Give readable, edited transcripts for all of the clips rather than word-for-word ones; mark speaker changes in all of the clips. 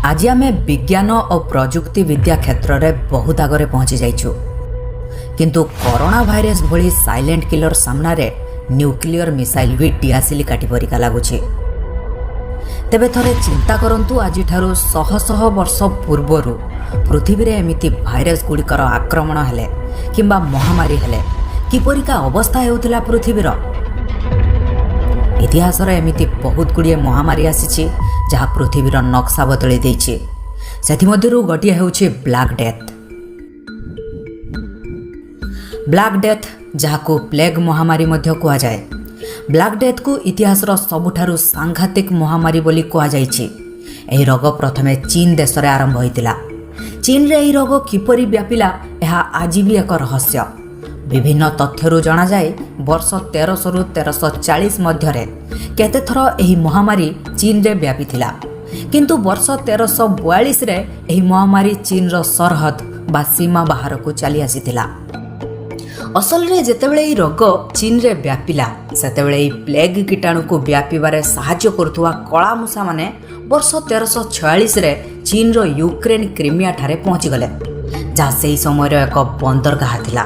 Speaker 1: आज आम विज्ञान और प्रजुक्ति विद्या क्षेत्र में बहुत आगे पहुंची जाइछु किंतु कोरोना भाइरस भली साइलेंट किलर सामना रे न्यूक्लियर मिसाइल भी डिआसिली काटी परिका लगुछि। तेबे थरे चिंता करंतु आज ठारू शह शह वर्ष पूर्वरु पृथ्वी रे एमिति भाइरस गुड़िकर आक्रमण हेले किंबा महामारी हेले किपरिका अवस्था हेउथिला पृथ्वीर। इतिहास एमिति बहुत गुड़िए महामारी आसी जहाँ पृथ्वीर नक्शा बदली देछि। सेथिमध्यरु गोटिए हेउछि ब्लैक डेथ। ब्लैक डेथ जहाको प्लेग महामारी मध्य कहा जाए। ब्लैक डेथ को इतिहासर सबुठारु सांघातिक महामारी बोली कहा जाइछि। एही रोग प्रथमे चीन देश रे आरंभ होइतिला। चीन रे एही रोग किपरि व्यापिला एहा आज भी एक रहस्य। विभिन्न तथ्यरू जना जाए वर्ष 1300 रु 1340 मध्य केते थर एही महामारी चीन रे व्यापी थिला किंतु वर्ष 1342 रे एही महामारी चीन रो सरहद बा सीमा बाहर को चली आसीथिला। असल रे जेतेबेले एही रोग चीन रे व्यापिला सेतेबेले एही प्लेग कीटाणु को व्यापीबारे सहाय्य करथुवा कळा मूसा माने वर्ष 1346 रे चीन रो यूक्रेन क्रीमिया ठारे पहुंची गले जहाँ सेही समय रो एक बंदरगाह थिला।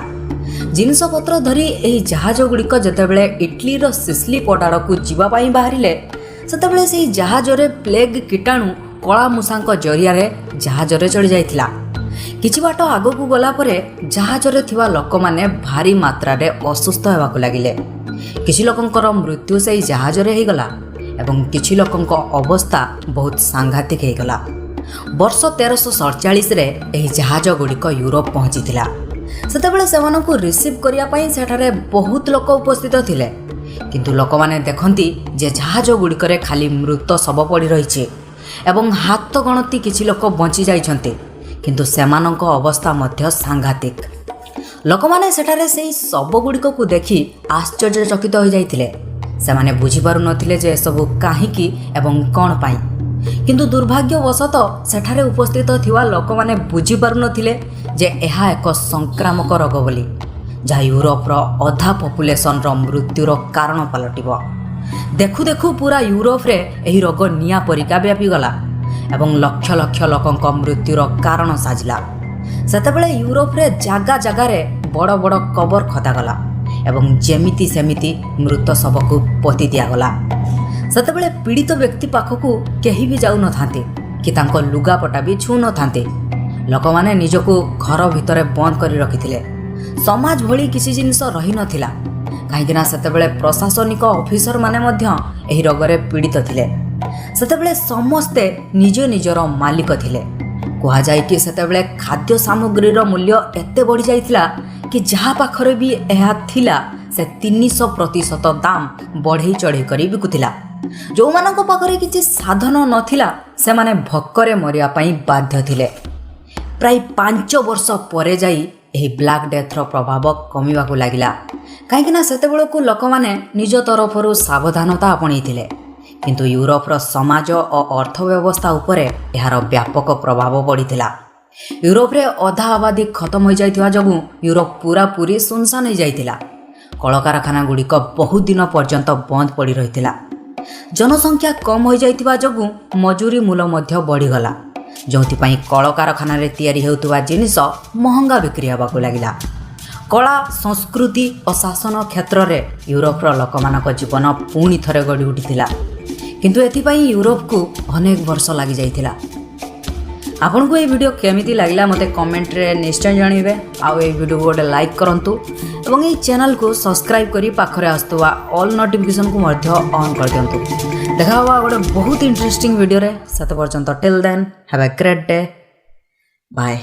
Speaker 1: जिनसपत्र धरी एही जहाज गुड़िक जेतेबेले इटली रो सिसिली पटाड़ को जीवा पाई बाहरिले सेतेबेले सेही जहाज रे प्लेग कीटाणु कळा मूसांक जरिया रे जहाज रे चढ़ी जाइथिला। किछि बाट आगकू गला परे जहाज रे थिबा लोक माने भारी मात्रा रे असुस्थ हेबाकू लागिले। किछि लोकंकर मृत्यु सेही जहाज रे हेई गला एवं किछि लोकंक अवस्था बहुत सांघातिक हेई गला। वर्ष 1347 रे एही जहाज गुड़िक यूरोप पहुंचीथिला। सेतेबेले सेमानकू रिसीव करिया पई सेठारे बहुत लोक उपस्थित थिले किंतु लोक माने देखंती जे जहाज गुड़िकरे खाली मृत शव पड़ी रहिछि एवं हाथ गणती किछि लोक बंची जाइछन्ते किंतु सेमानक अवस्था मध्य सांघातिक। लोक माने सेठारे सेही शव गुड़िक को देखि आश्चर्यचकित हो जाइथिले। सेमाने बुझी पारु नथिले जे सबु काहीकि एवं कोन पाई किंतु दुर्भाग्यवशत सेठारे उपस्थित थिवा लोक माने बुझी पारु नथिले जे एहा एक संक्रामक रोग बोली जहाँ यूरोपर अधा पॉपुलेशन रो मृत्युर कारण पलटिबो। देखु देखु पूरा यूरोप रे एही रोग निया परिका व्यापी गला एवं लक्ष लक्ष लोकंक मृत्युर कारण साजिला। सेतेबेले यूरोप रे जागा जागा रे बड़ बड़ कबर खदा गला एवं जेमिति सेमिति मृत शव को पोति दिया गला। सेतेबेले पीड़ित व्यक्ति पाखकू केही भी जाऊ न थांते कि तांको लुगापटा भी छू न थांते। लोक माने निजको घर भितरे बंद करी रखिथिले। समाज भली किसी जिनिस रही नथिला काहेकिना सेतेबेले प्रशासनिक ऑफिसर माने मध्य एही रोगरे पीड़ित थिले। सेतेबेले समस्ते निज निजर मालिक थिले। कहा जाय कि सेतेबेले खाद्य सामग्रीर मूल्य एते बढ़ी जाइथिला कि जहाँ पाखरे भी एहा थिला से 300% दाम बढ़ई चढ़ई करी बिकुथिला। जो मानक पाखरे किछि साधन नथिला से माने भक्करे मरिया पई बाध्य थिले। प्राय 5 वर्ष परे जाई एही ब्लैक डेथर प्रभाव कमिबाकू लागिला काहेकिना सेतेबेलकू लोक माने निज तरफरु सावधानता आपणैथिले किंतु यूरोपर समाज और अर्थव्यवस्था उपरे एहार व्यापक प्रभाव पड़िथिला। यूरोप रे अधा आबादी खत्म हो जाइथिबा जगु यूरोप पूरा पूरी सुनसान हो जाइथिला। कलकारखाना गुड़िक बहुत दिन पर्यंत बंद पड़ी रहिथिला। जनसंख्या कम हो जाइथिबा जगु मजूरी मूल्य मध्य बढ़ीगला जोंथिपाई कलकारखाना रे तैयारी हेउथुवा जिनिस महंगा बिक्री हेबाकू लागिला। कला संस्कृति और शासन क्षेत्र में यूरोपर लोकमानक जीवन पुणी थरे गढ़ी उठिथिला किंतु एथिपाई यूरोप को अनेक वर्ष लगी जाइथिला। आपन को ये वीडियो केमिति लागला मते कमेंट रे निश्चय जणाइबे। आ ए वीडियो को गोटे लाइक करंतु एवं ए चैनल को सब्सक्राइब करी पाखरे आस्तुवा ऑल नोटिफिकेशन को मध्य ऑन कर दियंतु। देखा हुआ गोटे बहुत इंटरेस्टिंग वीडियो रे। सत पर्यंत till then have a great day. Bye.